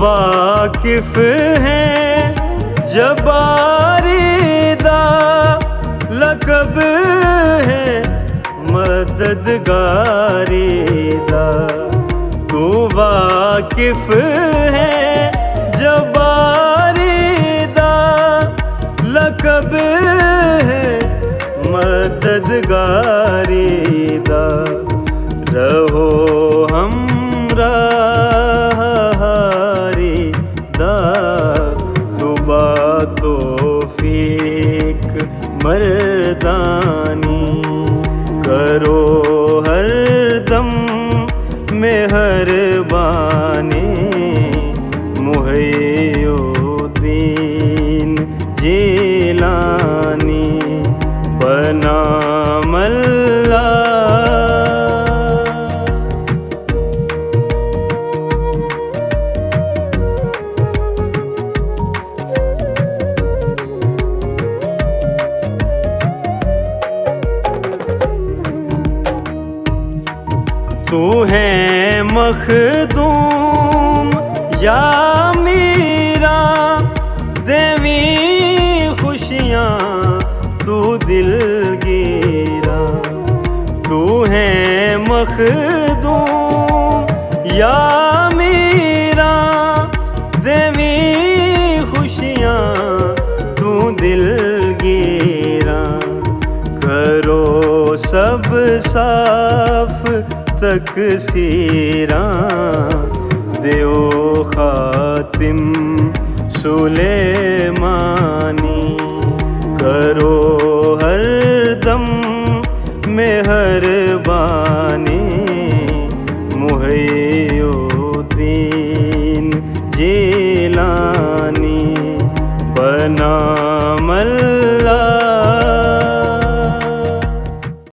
वाकिफ है जबारीदा, लक़ब है मददगारीदा। तू वाकिफ है जबारीदा, लक़ब है मददगारीदा। रहो हमराहारी दा, तू बातोफीक मर्दानी। करो हर दम मेहरबानी, मुहय्यिद्दीन जीलानी। बनामल्लाह। तू है मखदूम या मीरा, देवी खुशियाँ तू दिलगीरा। तू है मखदूम या मीरा, देवी खुशियाँ तू दिलगीरा। करो सब साफ तकसीरा, देओ खातिम सुलेमानी। करो